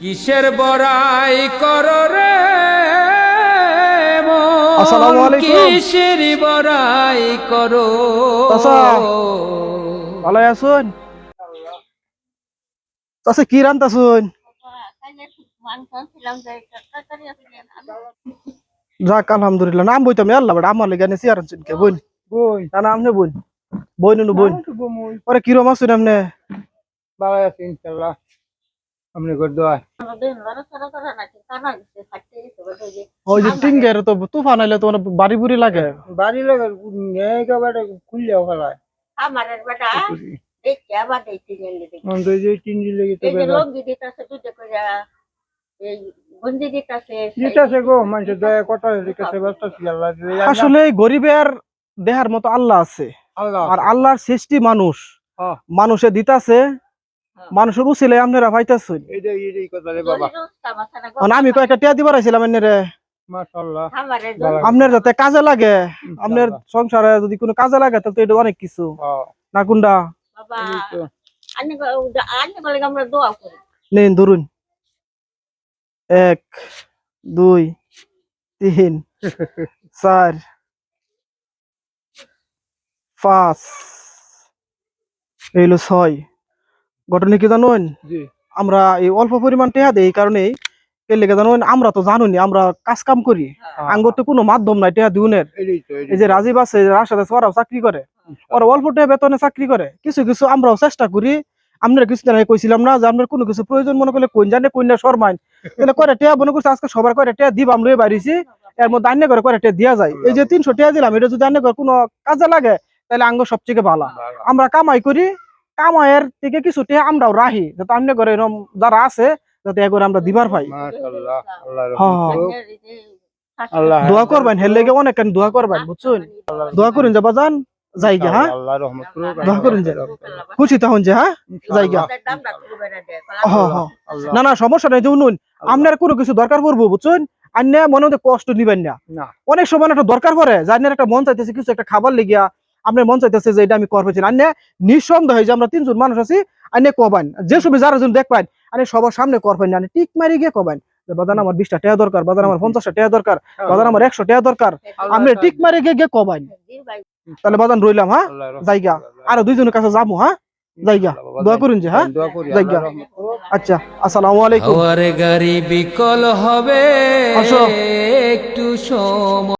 কিসের বড়াই করো রে আসসালামু আলাইকুম। কিসের বড়াই করো চাচা ভালো আছেন? চাচা কি রান্তাছুন? যাক আলহামদুলিল্লাহ। নাম বইতাম আল্লাহ বেটা আমার লেগে নেছি আর কে বোন বই না না আমনে বোন বোন নু বোন ওরে কিরম আছেন আমনে? ভালো আছি ইনশাআল্লাহ। আপনি করে দোয়া ওই যে টিঙ্গের তো তুফান আইলে তো বাড়ি বুড়ি লাগে। বাড়ি লাগে একেবারে খুললেও ফেলায় আমারের বেটা দেখি আবার দেখি গেলে দেখি অন্ত যে তিন দিন লেগে তো এই যে লোক দিতেছে দুটো করে এই গঞ্জি দিতেছে জিতাছে গো মানুষের দয়া কটা দিতেছে ব্যস্ত ছিল আল্লাহ আসলে গরিবের দেহার মতো আল্লাহ আছে আল্লাহ আর আল্লাহর সৃষ্টি মানুষ হ্যাঁ মানুষে দিতাছে মানুষের উচিলে আপনারা পাইতাছেন। এটাই কথা রে বাবা আমি কয়েকটা টিয়া দিবার আইছিলাম এনে রে মাশাআল্লাহ আপনার যাতে কাজে লাগে আপনার সংসারে যদি কোনো কাজে লাগে তাহলে তো এটা অনেক কিছু হ্যাঁ না কোনটা বাবা আন্নি বলে আমরা দোয়া করি নেন ধরুন 1 2 3 4 5 এইলো 6 ঘটনা কি জানুন জি আমরা এই অল্প পরিমাণ টেহা দেই এই কারণে এর লেগে জানুন আমরা তো জানুনি আমরা কাজ কাম করি আঙ্গর তো কোনো মাধ্যম নাই টেহা দিউনের। এটাই তো এই যে রাজীব আছে রাশাদে ওরাও চাকরি করে ওরা অল্প টেহা বেতনে চাকরি করে কিছু কিছু আমরাও চেষ্টা করি। আমরা কিছুদিন আগে কইছিলাম না যে আপনার কোনো কিছু প্রয়োজন মনে করলে কোন জানে কোন না শর্মাইন তাহলে করে টেহা মনে করছে আজকে সবার করে টেহা দিব আমরা বাইরেছি এর মধ্যে আন্য করে টেহা দেওয়া যায়। এই যে 300 টেহা দিলাম এটা যদি আন্য করে কোনো কাজে লাগে তাহলে আঙ্গ সবচেয়ে ভালো। আমরা কামাই করি কামাইয়ের থেকে কিছু টেহা আমরাও রাহি যাতে আন্য করে এরকম যারা আছে যাতে এ করে আমরা দিবার পাই। মাশাআল্লাহ আল্লাহর হ্যাঁ, রহমত আল্লাহ দোয়া করবেন হের লেগে অনেক দোয়া করবেন বুঝছেন দোয়া করুন যাবা যান জায়গা হ্যাঁ আল্লাহর রহমত করুক দোয়া করুন যে খুশি তখন যে হ্যাঁ জায়গা হ্যাঁ হ্যাঁ না না সমস্যা নাই শুনুন আপনার কোনো কিছু দরকার পড়বো বুঝছেন আন্যা মনে মধ্যে কষ্ট নিবেন না না অনেক সময় একটা দরকার পড়ে যে আন্যের একটা মন চাইতেছে কিছু একটা খাবার লেগিয়া আপনার মন চাইতেছে যে এটা আমি করবো আন্যা নিঃসন্দেহ যে আমরা 3 জন মানুষ আছি আন্যা কবান যে সময় যারা জন দেখবেন আন্যা সবার সামনে করবেন না টিক মারি গিয়ে কবান যে বাদান আমার 20টা টাকা দরকার বাদান আমার 50টা টাকা দরকার বাদান আমার 100 টাকা দরকার আপনি টিক মারি গিয়ে কবান তাহলে বাদান রইলাম হ্যাঁ জায়গা আরো 2 জনের কাছে যাবো হ্যাঁ জায়গা দোয়া করুন যে হ্যাঁ দোয়া করি জায়গা আল্লাহর রহমত করুক। আচ্ছা আসসালামু আলাইকুম হওয়ার গাড়ি বিকল হবে আসো। একটু সময়